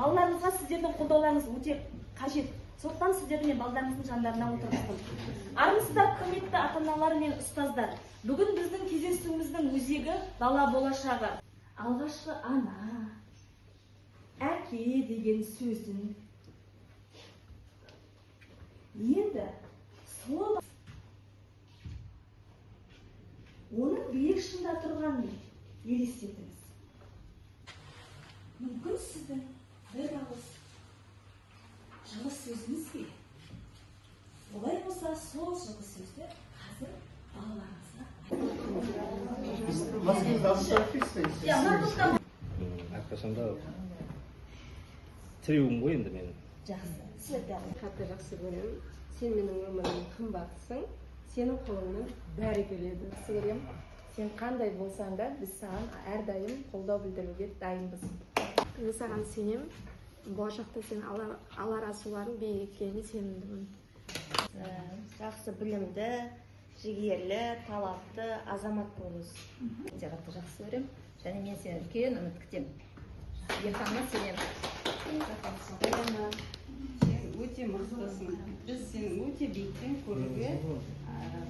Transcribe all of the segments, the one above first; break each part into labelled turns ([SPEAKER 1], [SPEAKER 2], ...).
[SPEAKER 1] Балаларыңызға сіздердің қолдауларыңыз өте қажет. Сондықтан сіздерді мен балаларыңыздың жандарына отырғыздым. Армысыздар, құрметті ата-аналар мен ұстаздар. Бүгін біздің кездесуіміздің өзегі бала болашағы. Алғашқы ана, әке деген сөзін енді сол оның биік шыңда тұрғанын елестетіңіз. Мүмкін сіздің бір ауыз жылы сөзіңіз бе? Олай болса, сол жылы сөзді қазір балаларыңызға айтыңыз.
[SPEAKER 2] Әрқашанда тіреуім ғой енді менің.
[SPEAKER 1] Жақсы, сізді
[SPEAKER 3] қатты жақсы көремін. Сен менің өмірімнің қымбатысың. Сенің қолыңнан бәрі келеді. Жақсы көремін. Сен қандай болсаң да, біз саған әрдайым қолдау білдіруге дайынбыз.
[SPEAKER 4] Мен саған сенем. Болашақта сен алар асуларың биік екеніне сенімдімін.
[SPEAKER 5] Жақсы білімді, жігерлі, талапты азамат болыңыз. Өте қатты жақсы көрем. Және мен сені үлкен үміт күтемін. Емтиханға сенемін.
[SPEAKER 3] Сен өте мықтысың. Біз сені өте биіктен көруге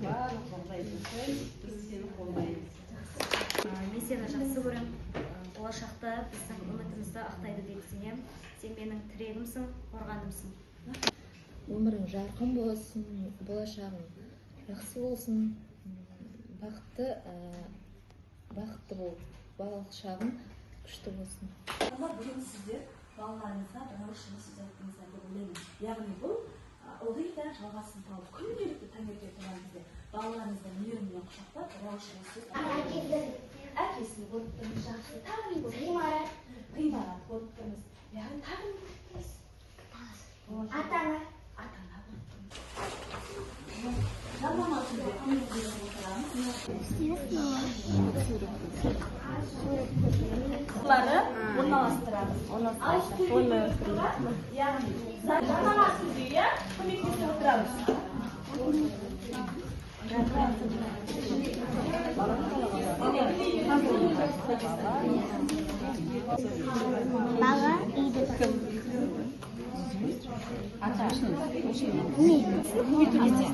[SPEAKER 3] барлық жағдай жасаймыз. Біз сені қолдаймыз.
[SPEAKER 6] Мен сені жақсы көрем. Болашақта біздің үмітімізді ақтайды деп сенем. Сен менің тірегімсің, қорғанымсың.
[SPEAKER 5] Өмірің жарқын болсын, болашағың жақсы болсын, бақытты бол, болашағың күшті болсын.
[SPEAKER 1] Бүгін сіздер балаларыңызға бір жылы сөз айттыңыздар деп ойлаймын. Яғни бұл ылғи да жалғасын тауып, күнделікті таңерте тұрған кезде балаларыңызды мейіріммен құшақтап, бір жылы сөз әкесін көріп тұрмыз, жақсы, тағы не көріп ғимарат көріп тұрмыз. Яғни тағы не көріп тұрмыз? Ата-ана көріп тұрмыз. Жарнама түрде көңілдерін отырамыз. Орналастырамыз. Яғни жарнама түрде көмектесіп отырамыз.
[SPEAKER 7] Бала үйді кім?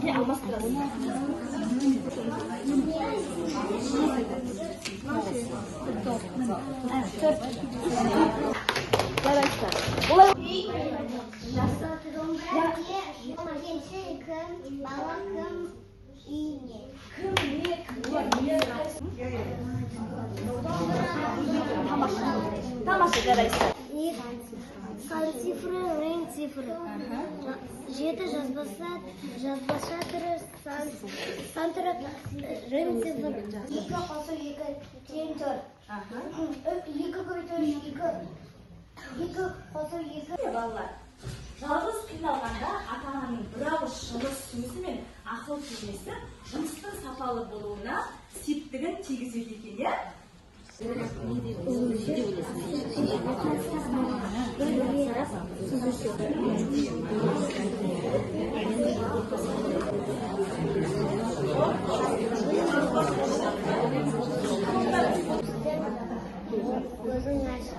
[SPEAKER 1] Не алмастырасыз.
[SPEAKER 7] Кім, бала кім, үй не?
[SPEAKER 1] Тамаша, жарайсыз.
[SPEAKER 7] Сан цифры, рең цифры. 7 жазбаша түрі, сан түрі, рең цифры. 2 қосу 2 тең 4. 2 көбейту 2 қосу 2.
[SPEAKER 1] Балалар, жалғыз қиналғанда ата-ананың бір ауыз жылы сөзі мен ақыл кеңесі жұмыстың сапалы болуына септігін тигізеді екен, иә?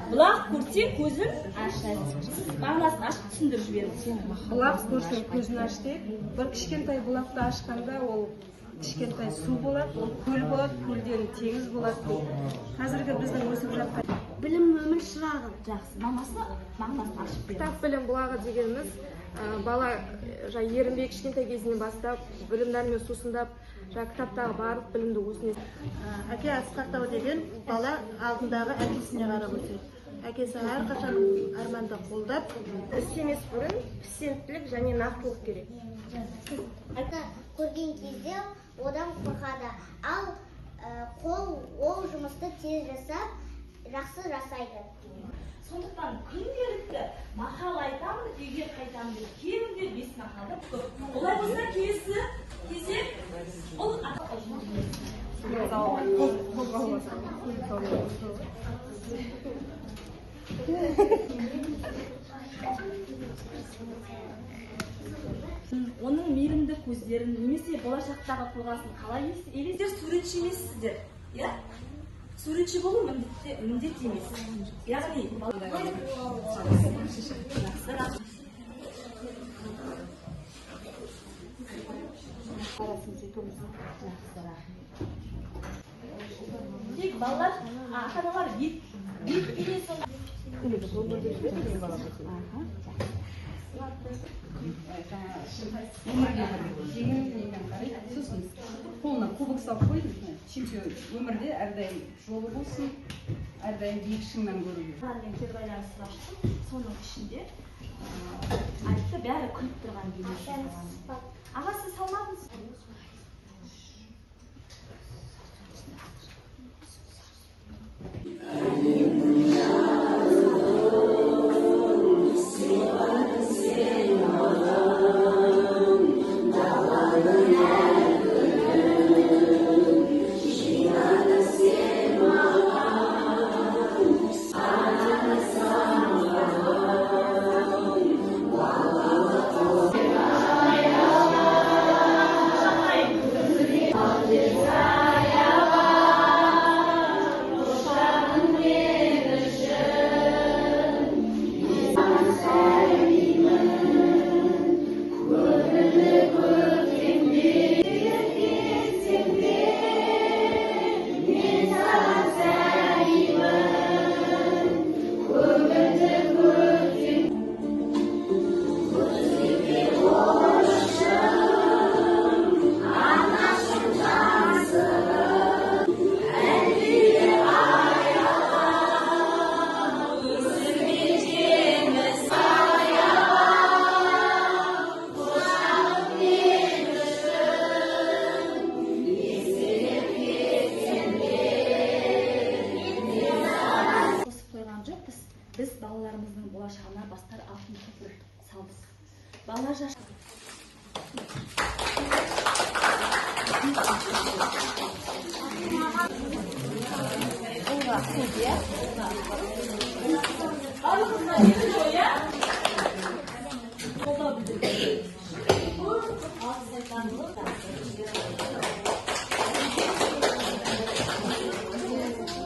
[SPEAKER 1] Бұлақ көрсе көзін мағынасын ашып түсіндіріп жіберіңіз.
[SPEAKER 3] Бұлақ көрсе көзін аш деп, бір кішкентай бұлақты ашқанда ол кішкентай су болады, ол көл болады, көлден теңіз болады. Қазіргі біздің өсіп жатқан
[SPEAKER 7] Білім өмір шырағы.
[SPEAKER 1] Жақсы, мамасы мағынасын ашып беріңіз.
[SPEAKER 4] Кітап білім бұлағы дегеніміз бала ерінбей кішкентай кезінен бастап білімдермен сусындап кітаптағы барлық білімді өзіне.
[SPEAKER 3] әке асқақтау деген бала алдындағы әкесіне қарап өседі. Әкесі әрқашан арманды қолдап,
[SPEAKER 4] Істемес бұрын пісентілік және нақтылық керек.
[SPEAKER 7] Көрген кезде одан қорқады. Ал ол жұмысты тез жасап, жақсы жасайды.
[SPEAKER 1] Сондықтан күнделікті мақал айтамын, үйге қайтамын деп кемінде 5 мақалды көп. Олай болса кезек бұл оның мейірімді көздерін немесе болашақтағы тұлғасын қалай елестер? Суретші емессіздер, иә? Суретші болу міндет емес. Яғни тек балалар, ата-аналар бет бейнесін
[SPEAKER 8] сосын қолына кубок салып қойдым. Чемпион өмірде әрдайым жолы болсын, әрдайым биік шыңнан көру.
[SPEAKER 1] мен кері байланысты аштым. Соның ішінде айтты, бәрі күліп тұрған бейнесі. Аға, сіз салмадыңыз? Біз балаларымыздың болашағына бастар алтын көпір салдық. Балалар жаш Аллах'ın